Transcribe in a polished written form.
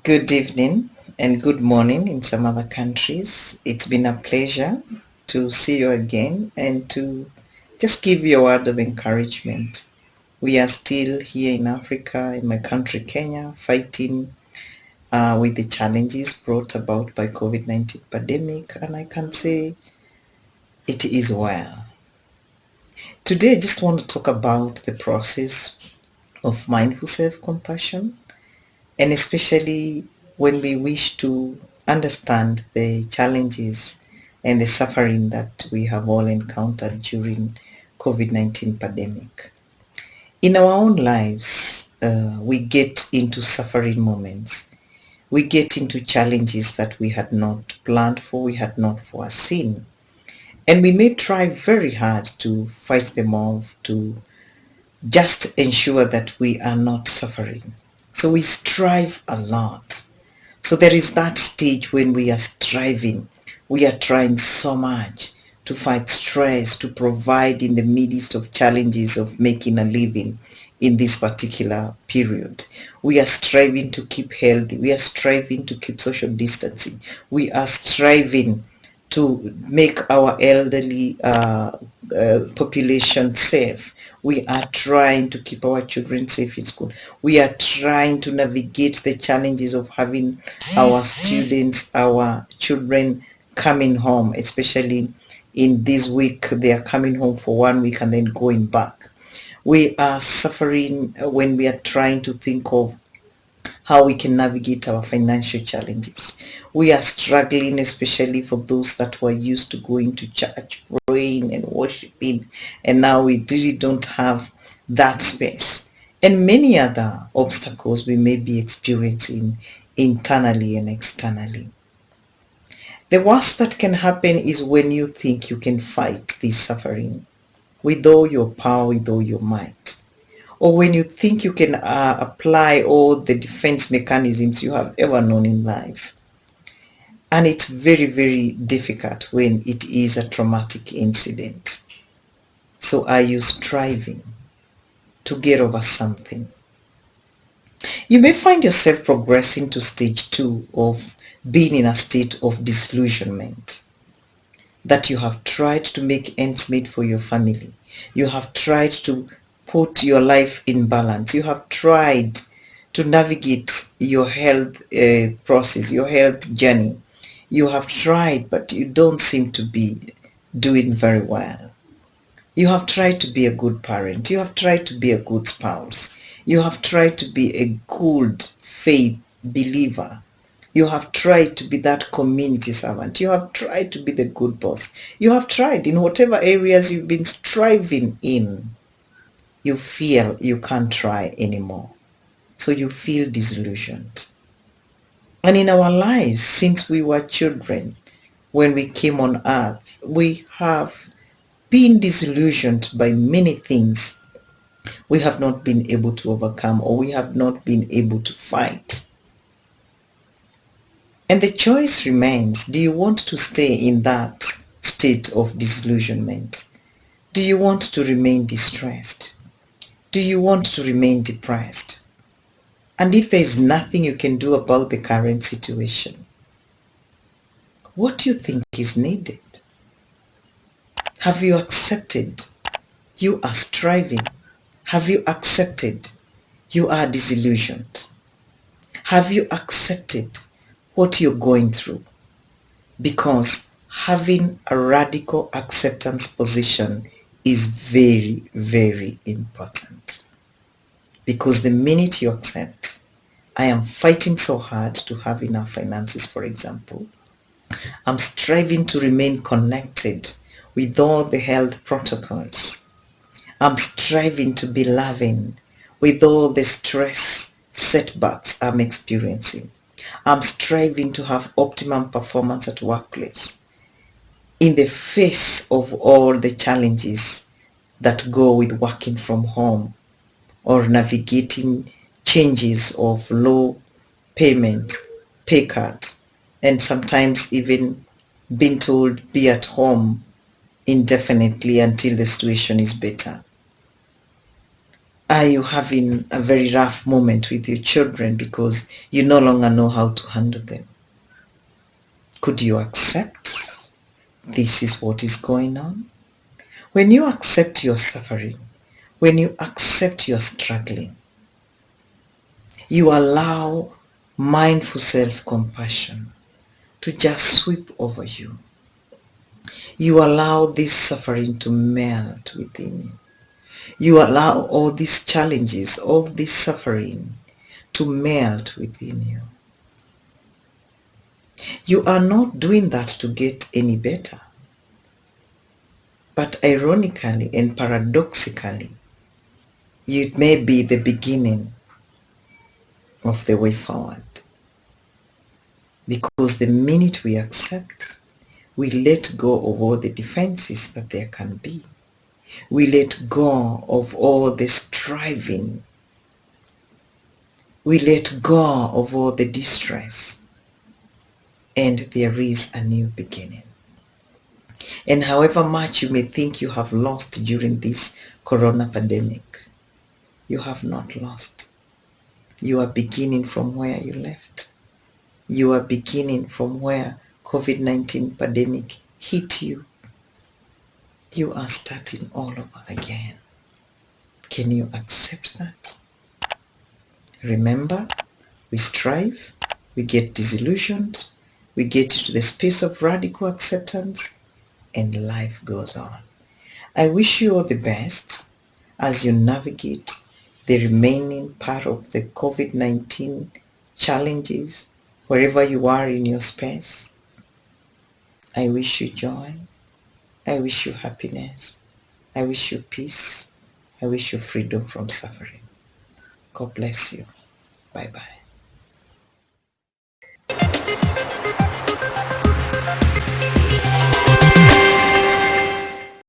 Good evening and good morning in some other countries. It's been a pleasure to see you again and to just give you a word of encouragement. We are still here in Africa, in my country, Kenya, fighting with the challenges brought about by COVID-19 pandemic, and I can say it is well. Today, I just want to talk about the process of mindful self-compassion, and especially when we wish to understand the challenges and the suffering that we have all encountered during COVID-19 pandemic. In our own lives, we get into suffering moments. We get into challenges that we had not planned for, we had not foreseen. And we may try very hard to fight them off, to just ensure that we are not suffering. So we strive a lot. So there is that stage when we are striving. We are trying so much to fight stress, to provide in the midst of challenges of making a living in this particular period. We are striving to keep healthy. We are striving to keep social distancing. We are striving to make our elderly population safe. We are trying to keep our children safe in school. We are trying to navigate the challenges of having our students, our children coming home, especially in this week. They are coming home for 1 week and then going back. We are suffering when we are trying to think of how we can navigate our financial challenges. We are struggling, especially for those that were used to going to church, praying and worshiping, and now we really don't have that space. And many other obstacles we may be experiencing internally and externally. The worst that can happen is when you think you can fight this suffering with all your power, with all your might. Or when you think you can apply all the defense mechanisms you have ever known in life. And it's very, very difficult when it is a traumatic incident. So are you striving to get over something? You may find yourself progressing to stage 2 of being in a state of disillusionment. That you have tried to make ends meet for your family. You have tried to put your life in balance. You have tried to navigate your health process, your health journey. You have tried, but you don't seem to be doing very well. You have tried to be a good parent. You have tried to be a good spouse. You have tried to be a good faith believer. You have tried to be that community servant. You have tried to be the good boss. You have tried in whatever areas you've been striving in. You feel you can't try anymore. So you feel disillusioned. And in our lives, since we were children, when we came on earth, we have been disillusioned by many things we have not been able to overcome, or we have not been able to fight. And the choice remains, do you want to stay in that state of disillusionment? Do you want to remain distressed? Do you want to remain depressed? And if there is nothing you can do about the current situation, what do you think is needed? Have you accepted you are striving? Have you accepted you are disillusioned? Have you accepted what you're going through? Because having a radical acceptance position is very, very important. Because the minute you accept, I am fighting so hard to have enough finances, for example. I'm striving to remain connected with all the health protocols. I'm striving to be loving with all the stress setbacks I'm experiencing. I'm striving to have optimum performance at workplace in the face of all the challenges that go with working from home or navigating changes of low payment, pay cut, and sometimes even being told be at home indefinitely until the situation is better. Are you having a very rough moment with your children because you no longer know how to handle them? Could you accept this is what is going on? When you accept your suffering, when you accept your struggling, you allow mindful self-compassion to just sweep over you. You allow this suffering to melt within you. You allow all these challenges, all this suffering to melt within you. You are not doing that to get any better. But ironically and paradoxically, it may be the beginning of the way forward. Because the minute we accept, we let go of all the defenses that there can be. We let go of all the striving. We let go of all the distress. And there is a new beginning. And however much you may think you have lost during this corona pandemic, you have not lost. You are beginning from where you left. You are beginning from where COVID-19 pandemic hit you. You are starting all over again. Can you accept that? Remember, we strive, we get disillusioned, we get into the space of radical acceptance, and life goes on. I wish you all the best as you navigate the remaining part of the COVID-19 challenges, wherever you are in your space. I wish you joy. I wish you happiness. I wish you peace. I wish you freedom from suffering. God bless you. Bye-bye.